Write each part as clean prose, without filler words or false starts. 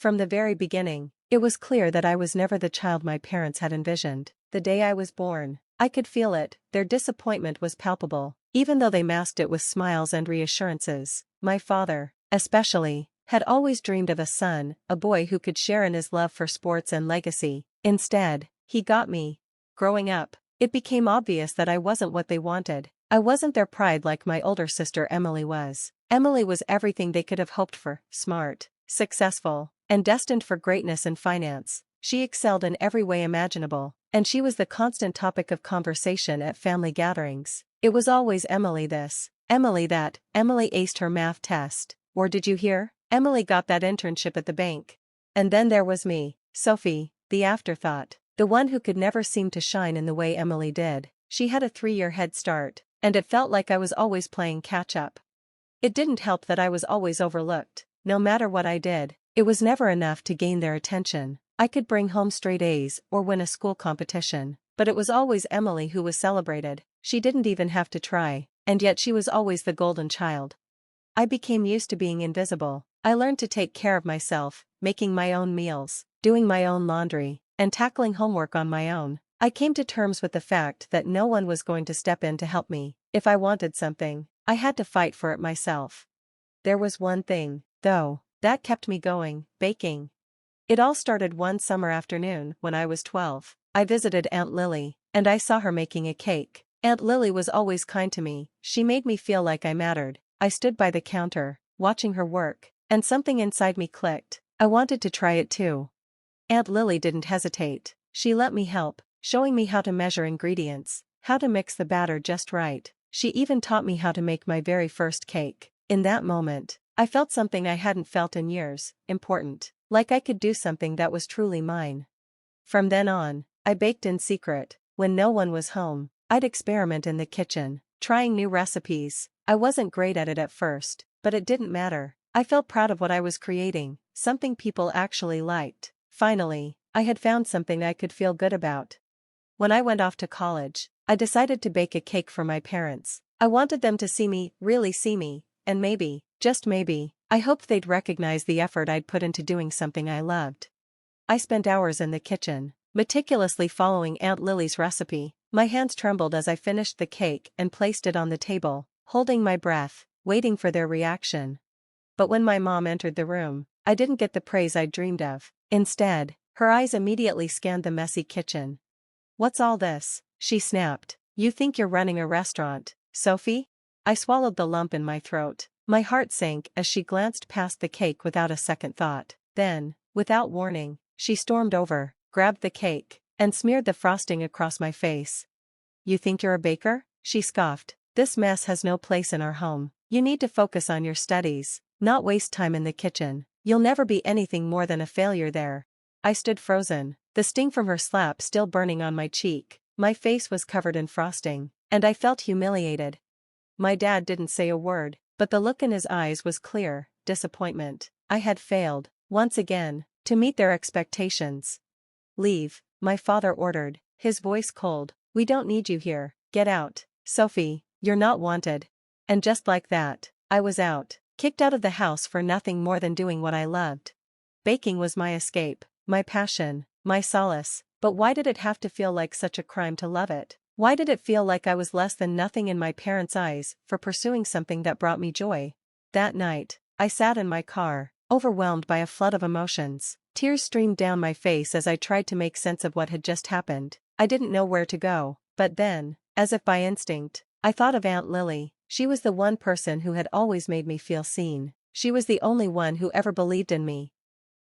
From the very beginning, it was clear that I was never the child my parents had envisioned. The day I was born, I could feel it, their disappointment was palpable, even though they masked it with smiles and reassurances. My father, especially, had always dreamed of a son, a boy who could share in his love for sports and legacy. Instead, he got me. Growing up, it became obvious that I wasn't what they wanted. I wasn't their pride like my older sister Emily was. Emily was everything they could have hoped for: smart, successful, and destined for greatness in finance. She excelled in every way imaginable, and she was the constant topic of conversation at family gatherings. It was always Emily this, Emily that, Emily aced her math test. Or did you hear? Emily got that internship at the bank. And then there was me, Sophie, the afterthought, the one who could never seem to shine in the way Emily did. She had a 3-year head start, and it felt like I was always playing catch-up. It didn't help that I was always overlooked. No matter what I did, it was never enough to gain their attention. I could bring home straight A's or win a school competition, but it was always Emily who was celebrated. She didn't even have to try, and yet she was always the golden child. I became used to being invisible. I learned to take care of myself, making my own meals, doing my own laundry, and tackling homework on my own. I came to terms with the fact that no one was going to step in to help me. If I wanted something, I had to fight for it myself. There was one thing, though, that kept me going: baking. It all started one summer afternoon when I was 12. I visited Aunt Lily, and I saw her making a cake. Aunt Lily was always kind to me. She made me feel like I mattered. I stood by the counter, watching her work, and something inside me clicked. I wanted to try it too. Aunt Lily didn't hesitate. She let me help, showing me how to measure ingredients, how to mix the batter just right. She even taught me how to make my very first cake. In that moment, I felt something I hadn't felt in years: important. Like I could do something that was truly mine. From then on, I baked in secret. When no one was home, I'd experiment in the kitchen, trying new recipes. I wasn't great at it at first, but it didn't matter. I felt proud of what I was creating, something people actually liked. Finally, I had found something I could feel good about. When I went off to college, I decided to bake a cake for my parents. I wanted them to see me, really see me, and maybe, just maybe, I hoped they'd recognize the effort I'd put into doing something I loved. I spent hours in the kitchen, meticulously following Aunt Lily's recipe. My hands trembled as I finished the cake and placed it on the table, holding my breath, waiting for their reaction. But when my mom entered the room, I didn't get the praise I'd dreamed of. Instead, her eyes immediately scanned the messy kitchen. "What's all this?" she snapped. "You think you're running a restaurant, Sophie?" I swallowed the lump in my throat. My heart sank as she glanced past the cake without a second thought. Then, without warning, she stormed over, grabbed the cake, and smeared the frosting across my face. "You think you're a baker?" she scoffed. "This mess has no place in our home. You need to focus on your studies, not waste time in the kitchen. You'll never be anything more than a failure there." I stood frozen, the sting from her slap still burning on my cheek. My face was covered in frosting, and I felt humiliated. My dad didn't say a word, but the look in his eyes was clear: disappointment. I had failed, once again, to meet their expectations. "Leave," my father ordered, his voice cold. "We don't need you here. Get out, Sophie, you're not wanted." And just like that, I was out, kicked out of the house for nothing more than doing what I loved. Baking was my escape, my passion, my solace, but why did it have to feel like such a crime to love it? Why did it feel like I was less than nothing in my parents' eyes for pursuing something that brought me joy? That night, I sat in my car, overwhelmed by a flood of emotions. Tears streamed down my face as I tried to make sense of what had just happened. I didn't know where to go, but then, as if by instinct, I thought of Aunt Lily. She was the one person who had always made me feel seen. She was the only one who ever believed in me.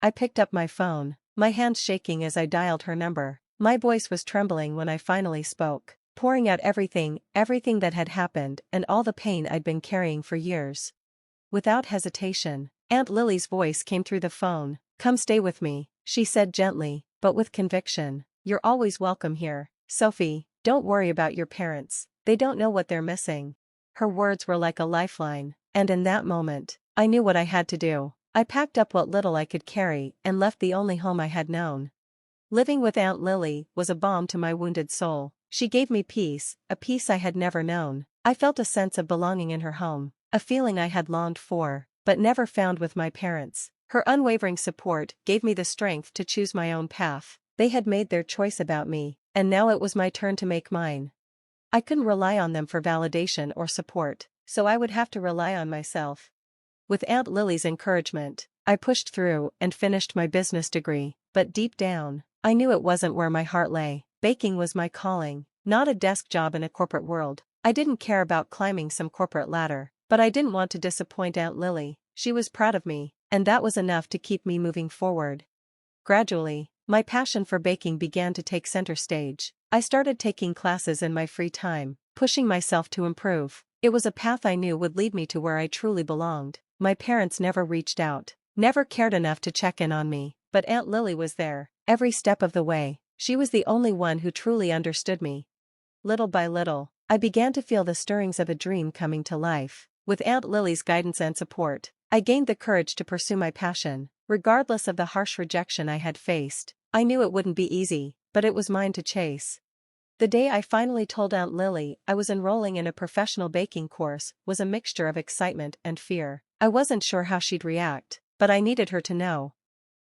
I picked up my phone, my hands shaking as I dialed her number. My voice was trembling when I finally spoke, pouring out everything that had happened and all the pain I'd been carrying for years. Without hesitation, Aunt Lily's voice came through the phone. "Come stay with me," she said gently, but with conviction. "You're always welcome here, Sophie. Don't worry about your parents. They don't know what they're missing." Her words were like a lifeline, and in that moment, I knew what I had to do. I packed up what little I could carry and left the only home I had known. Living with Aunt Lily was a balm to my wounded soul. She gave me peace, a peace I had never known. I felt a sense of belonging in her home, a feeling I had longed for, but never found with my parents. Her unwavering support gave me the strength to choose my own path. They had made their choice about me, and now it was my turn to make mine. I couldn't rely on them for validation or support, so I would have to rely on myself. With Aunt Lily's encouragement, I pushed through and finished my business degree, but deep down, I knew it wasn't where my heart lay. Baking was my calling, not a desk job in a corporate world. I didn't care about climbing some corporate ladder, but I didn't want to disappoint Aunt Lily. She was proud of me, and that was enough to keep me moving forward. Gradually, my passion for baking began to take center stage. I started taking classes in my free time, pushing myself to improve. It was a path I knew would lead me to where I truly belonged. My parents never reached out, never cared enough to check in on me, but Aunt Lily was there, every step of the way. She was the only one who truly understood me. Little by little, I began to feel the stirrings of a dream coming to life. With Aunt Lily's guidance and support, I gained the courage to pursue my passion. Regardless of the harsh rejection I had faced, I knew it wouldn't be easy, but it was mine to chase. The day I finally told Aunt Lily I was enrolling in a professional baking course was a mixture of excitement and fear. I wasn't sure how she'd react, but I needed her to know.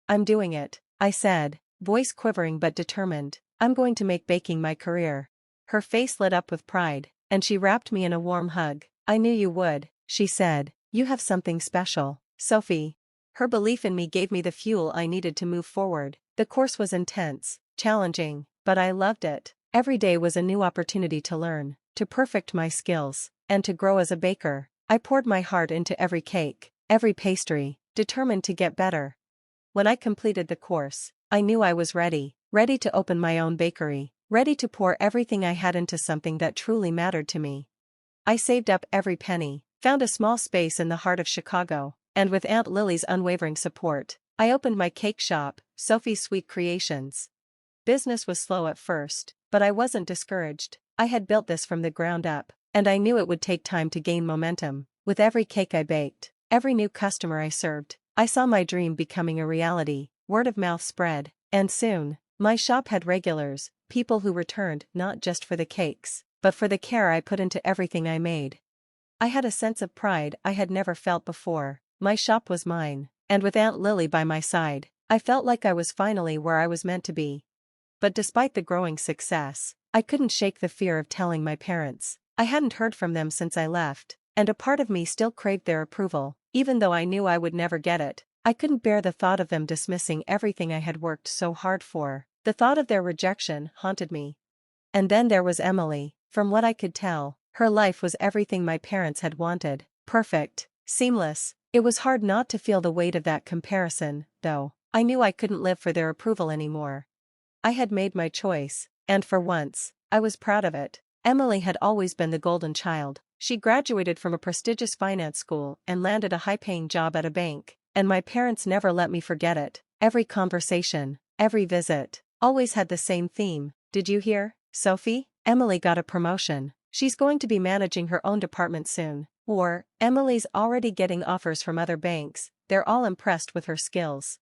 "I'm doing it," I said, voice quivering but determined. "I'm going to make baking my career." Her face lit up with pride, and she wrapped me in a warm hug. "I knew you would," she said. "You have something special, Sophie." Her belief in me gave me the fuel I needed to move forward. The course was intense, challenging, but I loved it. Every day was a new opportunity to learn, to perfect my skills, and to grow as a baker. I poured my heart into every cake, every pastry, determined to get better. When I completed the course, I knew I was ready to open my own bakery, ready to pour everything I had into something that truly mattered to me. I saved up every penny, found a small space in the heart of Chicago, and with Aunt Lily's unwavering support, I opened my cake shop, Sophie's Sweet Creations. Business was slow at first, but I wasn't discouraged. I had built this from the ground up, and I knew it would take time to gain momentum. With every cake I baked, every new customer I served, I saw my dream becoming a reality. Word of mouth spread, and soon, my shop had regulars, people who returned not just for the cakes, but for the care I put into everything I made. I had a sense of pride I had never felt before. My shop was mine, and with Aunt Lily by my side, I felt like I was finally where I was meant to be. But despite the growing success, I couldn't shake the fear of telling my parents. I hadn't heard from them since I left, and a part of me still craved their approval, even though I knew I would never get it. I couldn't bear the thought of them dismissing everything I had worked so hard for. The thought of their rejection haunted me. And then there was Emily. From what I could tell, her life was everything my parents had wanted. Perfect, seamless. It was hard not to feel the weight of that comparison, though. I knew I couldn't live for their approval anymore. I had made my choice, and for once, I was proud of it. Emily had always been the golden child. She graduated from a prestigious finance school and landed a high-paying job at a bank, and my parents never let me forget it. Every conversation, every visit, always had the same theme. "Did you hear, Sophie? Emily got a promotion. She's going to be managing her own department soon." Or, "Emily's already getting offers from other banks, they're all impressed with her skills."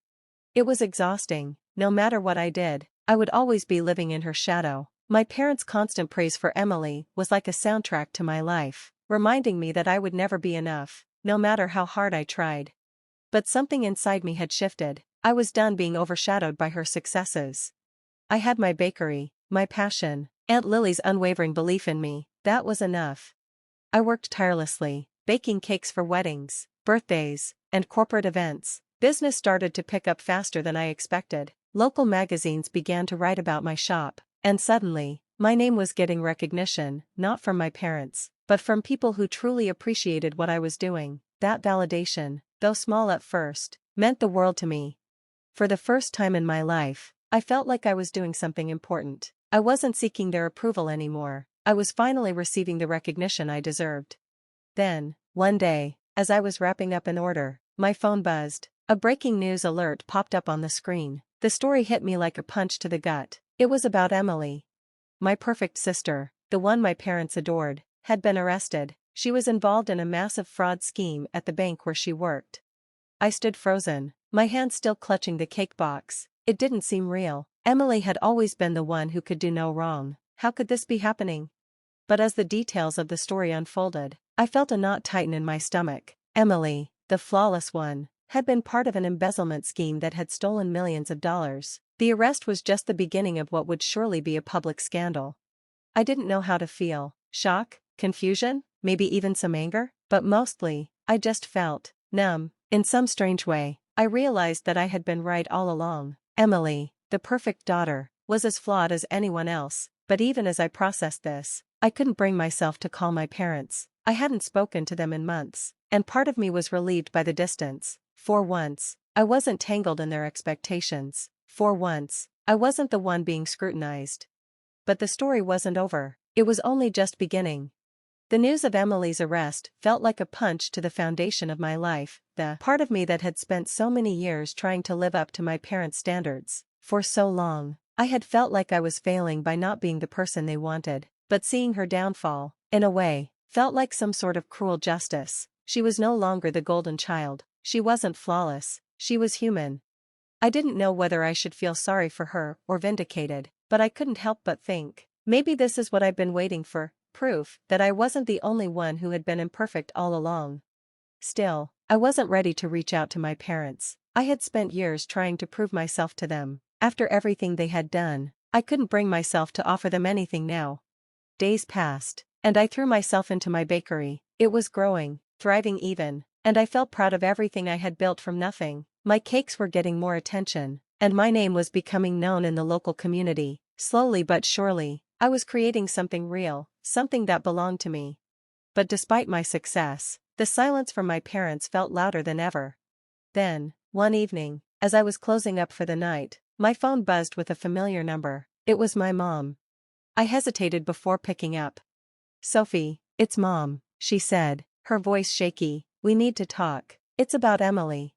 It was exhausting. No matter what I did, I would always be living in her shadow. My parents' constant praise for Emily was like a soundtrack to my life, reminding me that I would never be enough, no matter how hard I tried. But something inside me had shifted. I was done being overshadowed by her successes. I had my bakery, my passion, Aunt Lily's unwavering belief in me. That was enough. I worked tirelessly, baking cakes for weddings, birthdays, and corporate events. Business started to pick up faster than I expected. Local magazines began to write about my shop, and suddenly, my name was getting recognition, not from my parents, but from people who truly appreciated what I was doing. That validation, though small at first, meant the world to me. For the first time in my life, I felt like I was doing something important. I wasn't seeking their approval anymore. I was finally receiving the recognition I deserved. Then, one day, as I was wrapping up an order, my phone buzzed. A breaking news alert popped up on the screen. The story hit me like a punch to the gut. It was about Emily. My perfect sister, the one my parents adored, had been arrested. She was involved in a massive fraud scheme at the bank where she worked. I stood frozen, my hand still clutching the cake box. It didn't seem real. Emily had always been the one who could do no wrong. How could this be happening? But as the details of the story unfolded, I felt a knot tighten in my stomach. Emily, the flawless one, had been part of an embezzlement scheme that had stolen millions of dollars. The arrest was just the beginning of what would surely be a public scandal. I didn't know how to feel: shock, confusion, maybe even some anger, but mostly, I just felt numb. In some strange way, I realized that I had been right all along. Emily, the perfect daughter, was as flawed as anyone else, but even as I processed this, I couldn't bring myself to call my parents. I hadn't spoken to them in months, and part of me was relieved by the distance. For once, I wasn't tangled in their expectations. For once, I wasn't the one being scrutinized. But the story wasn't over. It was only just beginning. The news of Emily's arrest felt like a punch to the foundation of my life, the part of me that had spent so many years trying to live up to my parents' standards. For so long, I had felt like I was failing by not being the person they wanted, but seeing her downfall, in a way, felt like some sort of cruel justice. She was no longer the golden child. She wasn't flawless. She was human. I didn't know whether I should feel sorry for her or vindicated, but I couldn't help but think, maybe this is what I've been waiting for. Proof that I wasn't the only one who had been imperfect all along. Still, I wasn't ready to reach out to my parents. I had spent years trying to prove myself to them. After everything they had done, I couldn't bring myself to offer them anything now. Days passed, and I threw myself into my bakery. It was growing, thriving even, and I felt proud of everything I had built from nothing. My cakes were getting more attention, and my name was becoming known in the local community. Slowly but surely, I was creating something real, something that belonged to me. But despite my success, the silence from my parents felt louder than ever. Then, one evening, as I was closing up for the night, my phone buzzed with a familiar number. It was my mom. I hesitated before picking up. "Sophie, it's Mom," she said, her voice shaky. "We need to talk. It's about Emily."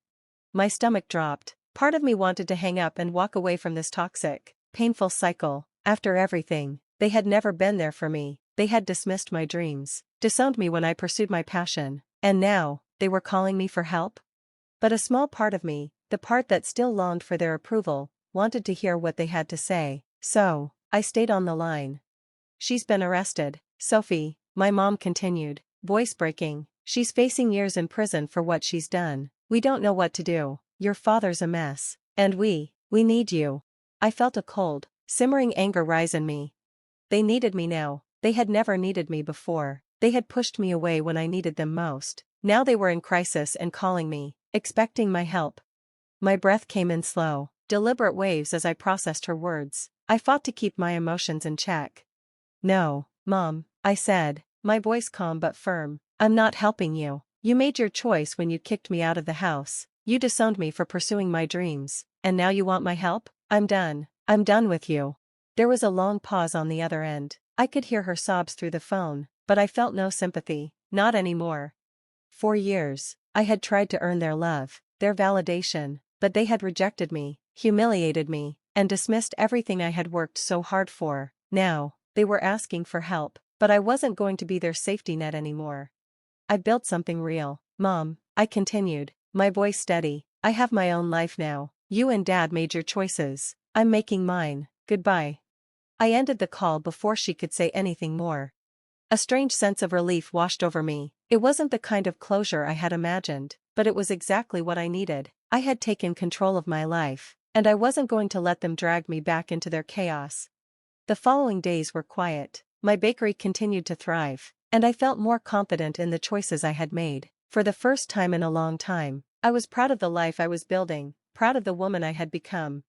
My stomach dropped. Part of me wanted to hang up and walk away from this toxic, painful cycle. After everything, they had never been there for me. They had dismissed my dreams, disowned me when I pursued my passion, and now, they were calling me for help? But a small part of me, the part that still longed for their approval, wanted to hear what they had to say. So, I stayed on the line. "She's been arrested, Sophie," my mom continued, voice breaking. "She's facing years in prison for what she's done. We don't know what to do. Your father's a mess. And we need you." I felt a cold, simmering anger rise in me. They needed me now. They had never needed me before. They had pushed me away when I needed them most. Now they were in crisis and calling me, expecting my help. My breath came in slow, deliberate waves as I processed her words. I fought to keep my emotions in check. "No, Mom," I said, my voice calm but firm. "I'm not helping you. You made your choice when you kicked me out of the house. You disowned me for pursuing my dreams, and now you want my help? I'm done. I'm done with you." There was a long pause on the other end. I could hear her sobs through the phone, but I felt no sympathy, not anymore. For years, I had tried to earn their love, their validation, but they had rejected me, humiliated me, and dismissed everything I had worked so hard for. Now, they were asking for help, but I wasn't going to be their safety net anymore. "I built something real, Mom," I continued, my voice steady. "I have my own life now. You and Dad made your choices. I'm making mine. Goodbye." I ended the call before she could say anything more. A strange sense of relief washed over me. It wasn't the kind of closure I had imagined, but it was exactly what I needed. I had taken control of my life, and I wasn't going to let them drag me back into their chaos. The following days were quiet. My bakery continued to thrive, and I felt more confident in the choices I had made. For the first time in a long time, I was proud of the life I was building, proud of the woman I had become.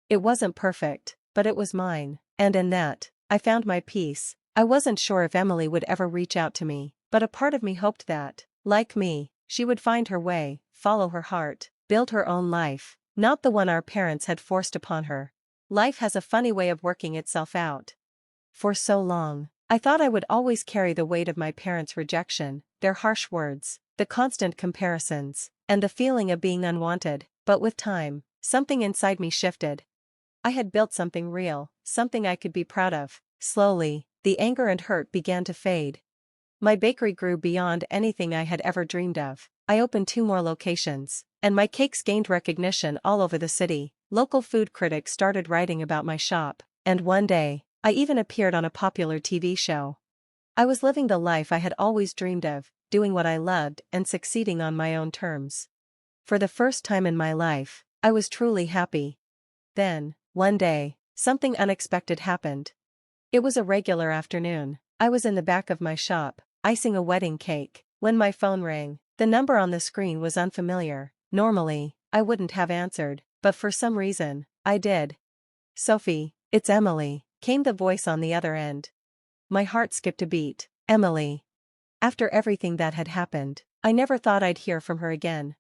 It wasn't perfect, but it was mine, and in that, I found my peace. I wasn't sure if Emily would ever reach out to me, but a part of me hoped that, like me, she would find her way, follow her heart, build her own life, not the one our parents had forced upon her. Life has a funny way of working itself out. For so long, I thought I would always carry the weight of my parents' rejection, their harsh words, the constant comparisons, and the feeling of being unwanted. But with time, something inside me shifted. I had built something real, something I could be proud of. Slowly, the anger and hurt began to fade. My bakery grew beyond anything I had ever dreamed of. I opened 2 more locations, and my cakes gained recognition all over the city. Local food critics started writing about my shop, and one day, I even appeared on a popular TV show. I was living the life I had always dreamed of, doing what I loved and succeeding on my own terms. For the first time in my life, I was truly happy. Then, one day, something unexpected happened. It was a regular afternoon. I was in the back of my shop, icing a wedding cake, when my phone rang. The number on the screen was unfamiliar. Normally, I wouldn't have answered, but for some reason, I did. "Sophie, it's Emily," came the voice on the other end. My heart skipped a beat. Emily. After everything that had happened, I never thought I'd hear from her again.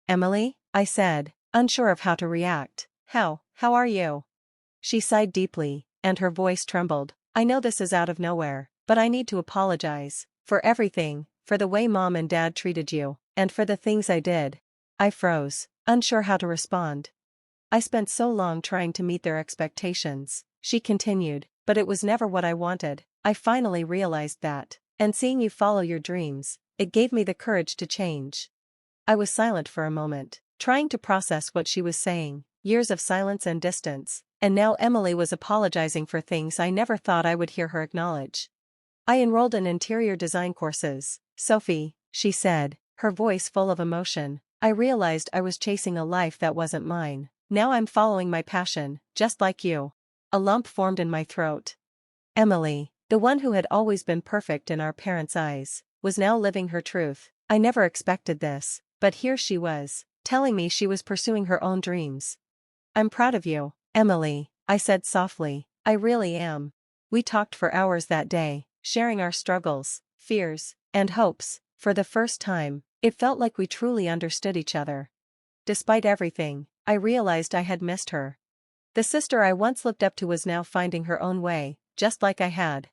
"Emily?" I said, unsure of how to react. How are you?" She sighed deeply, and her voice trembled. "I know this is out of nowhere, but I need to apologize. For everything, for the way Mom and Dad treated you, and for the things I did." I froze, unsure how to respond. "I spent so long trying to meet their expectations," she continued, "but it was never what I wanted. I finally realized that. And seeing you follow your dreams, it gave me the courage to change." I was silent for a moment, trying to process what she was saying. Years of silence and distance, and now Emily was apologizing for things I never thought I would hear her acknowledge. "I enrolled in interior design courses, Sophie," she said, her voice full of emotion. "I realized I was chasing a life that wasn't mine. Now I'm following my passion, just like you." A lump formed in my throat. Emily, the one who had always been perfect in our parents' eyes, was now living her truth. I never expected this, but here she was, telling me she was pursuing her own dreams. "I'm proud of you, Emily," I said softly. "I really am." We talked for hours that day, sharing our struggles, fears, and hopes. For the first time, it felt like we truly understood each other. Despite everything, I realized I had missed her. The sister I once looked up to was now finding her own way, just like I had.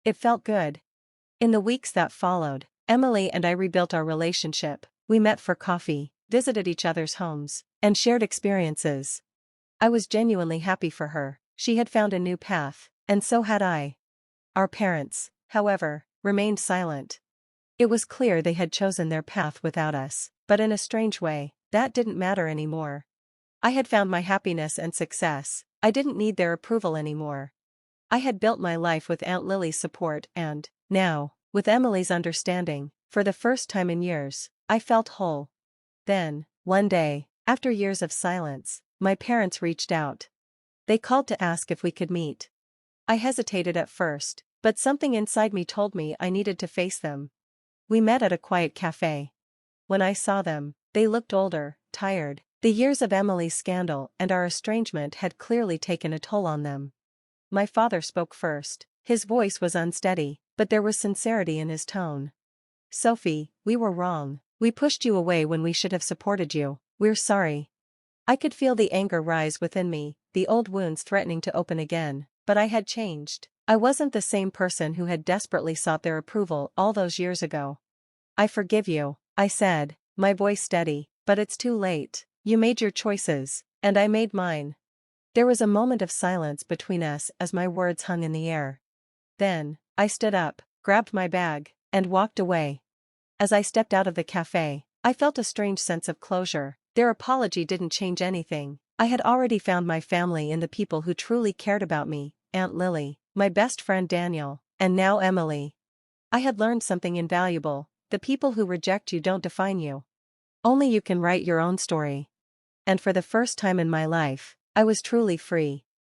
It felt good. In the weeks that followed, Emily and I rebuilt our relationship. We met for coffee, visited each other's homes, and shared experiences. I was genuinely happy for her. She had found a new path, and so had I. Our parents, however, remained silent. It was clear they had chosen their path without us, but in a strange way, that didn't matter anymore. I had found my happiness and success. I didn't need their approval anymore. I had built my life with Aunt Lily's support and, now, with Emily's understanding, for the first time in years, I felt whole. Then, one day, after years of silence, my parents reached out. They called to ask if we could meet. I hesitated at first, but something inside me told me I needed to face them. We met at a quiet cafe. When I saw them, they looked older, tired. The years of Emily's scandal and our estrangement had clearly taken a toll on them. My father spoke first. His voice was unsteady, but there was sincerity in his tone. "Sophie, we were wrong. We pushed you away when we should have supported you. We're sorry." I could feel the anger rise within me, the old wounds threatening to open again, but I had changed. I wasn't the same person who had desperately sought their approval all those years ago. "I forgive you," I said, my voice steady, "but it's too late. You made your choices, and I made mine." There was a moment of silence between us as my words hung in the air. Then, I stood up, grabbed my bag, and walked away. As I stepped out of the cafe, I felt a strange sense of closure. Their apology didn't change anything. I had already found my family in the people who truly cared about me, Aunt Lily, my best friend Daniel, and now Emily. I had learned something invaluable: the people who reject you don't define you. Only you can write your own story. And for the first time in my life, I was truly free.